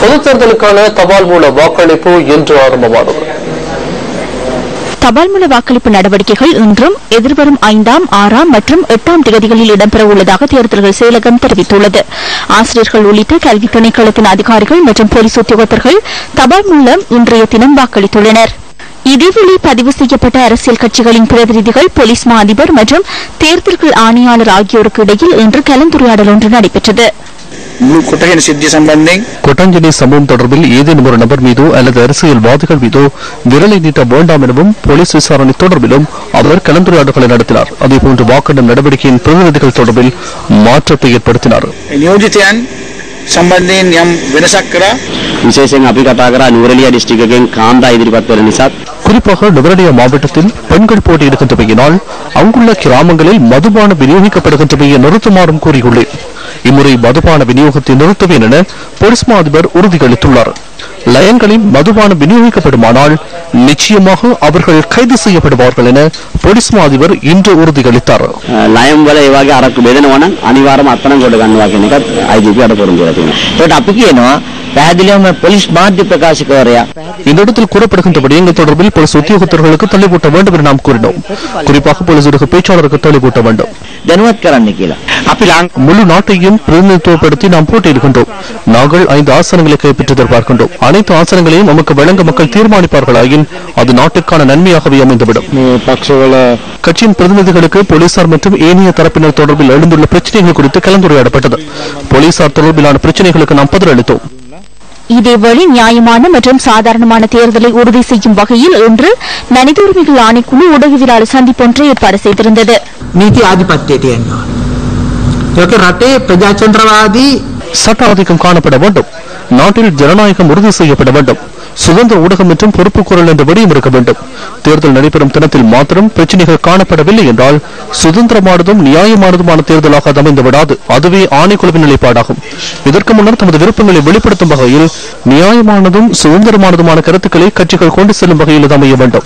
பொதுத் தேர்தலுக்கான தபால் மூல வாக்களிப்பு இன்று ஆரம்பமானது. தபால் மூல வாக்களிப்பு நடவடிக்கைகள் இன்றும் எதிர்வரும் 5ஆம், 6ஆம் மற்றும் 8ஆம் தேதிகளில் இடம்பெற உள்ளதாக தேர்தல்கள் செயலகம் தெரிவித்துள்ளது. ஆசிரியர்கள் உள்ளிட்ட கல்வி திணைக்களத்தின் அதிகாரிகள் மற்றும் போலீஸ் உத்தியோகத்தர்கள் தபால் மூலம் இன்றைய தினம் வாக்களித்துள்ளனர். இதேவேளை பதிவு செய்யப்பட்ட அரசியல் கட்சிகளின் பிரதிநிதிகள், போலீஸ் மா அதிபர் மற்றும் தேர்தல்கள் ஆணையாளர் ஆகியோருக்கு இடையில் இன்று கலந்துரையாடல் ஒன்று நடைபெற்றது. கொட்டஞ்சனி சம்பவம் தொடர்பில் ஏதேனும் ஒரு நபர் மீதோ அல்லது அரசியல்வாதிகள் மீதோ விரலை நீட்ட வேண்டாம் எனவும் போலீஸ் விசாரணை தொடர்பிலும் அவர் கலந்துரையாடல்களை நடத்தினார். அதேபோன்று வாக்கெடும் நடவடிக்கையின் பிரதிநிதிகள் தொடர்பில் மாற்றத்தை ஏற்படுத்தினார். குறிப்பாக நுவரெலியா மாவட்டத்தில் பெண்கள் போட்டியிடுகின்றவையினால் அங்குள்ள கிராமங்களில் மதுபான விநியோகிக்கப்படுகின்றவையை நிறுத்துமாறும் கூறியுள்ளேன். இம்முறை மதுபான விநியோகத்தை நிறுத்துவேன் என போலீஸ் மா அதிபர் உறுதியளித்துள்ளார். லயன்களில் மதுபானம் விநியோகிக்கப்படுமானால் நிச்சயமாக அவர்கள் கைது செய்யப்படுவார்கள் என போலீஸ் மா அதிபர் இன்று உறுதியளித்தார். இந்த இடத்தில் கூறப்படுகின்ற விடயங்கள் தொடர்பில் போலீஸ் உத்தியோகத்தர்களுக்கு தள்ளிப்பூட்ட வேண்டும் என நாம் கூறினோம். குறிப்பாக போலீஸ் பேச்சாளருக்கு தள்ளிப்பூட்ட வேண்டும். முழு நாட்டையும் பிரதிநிதித்துவப்படுத்தி நாம் போட்டியிடுகின்றோம். நாங்கள் 5 ஆசனங்களை கைப்பற்றி எதிர்பார்க்கின்றோம். அனைத்து ஆசனங்களையும் நமக்கு வழங்க மக்கள் தீர்மானிப்பார்களாயின் அது நாட்டுக்கான நன்மையாகவே அமைந்துவிடும். கட்சியின் பிரதிநிதிகளுக்கு போலீசார் மற்றும் ஏனைய தரப்பினர் தொடர்பில் எழுந்துள்ள பிரச்சனைகள் குறித்து கலந்துரையாடப்பட்டது. போலீசார் தொடர்பிலான பிரச்சனைகளுக்கு நாம் பதிலளித்தோம். இதேவேளை நியாயமான மற்றும் சாதாரணமான தேர்தலை உறுதி செய்யும் வகையில் இன்று மனித உரிமைகள் ஆணைக்குழு ஊடகவியலாளர் சந்திப்பொன்றை ஏற்பாடு செய்திருந்தது. சட்ட ஆதிக்கம் காணப்பட வேண்டும். நாட்டில் ஜனநாயகம் உறுதி செய்யப்பட வேண்டும். சுதந்திர ஊடகம் மற்றும் பொறுப்பு குரல் என்ற விடயம் இருக்க வேண்டும். தேர்தல் நடைபெறும் தினத்தில் மாத்திரம் பிரச்சனைகள் காணப்படவில்லை என்றால் சுதந்திரமானதும் நியாயமானதுமான தேர்தலாக அது அமைந்து விடாது. அதுவே ஆணைக்குழுவின் நிலைப்பாடாகும். இதற்கு முன்னர் தமது விருப்பங்களை வெளிப்படுத்தும் வகையில் நியாயமானதும் சுதந்திரமானதுமான கருத்துக்களை கட்சிகள் கொண்டு செல்லும் வகையில் அது அமைய வேண்டும்.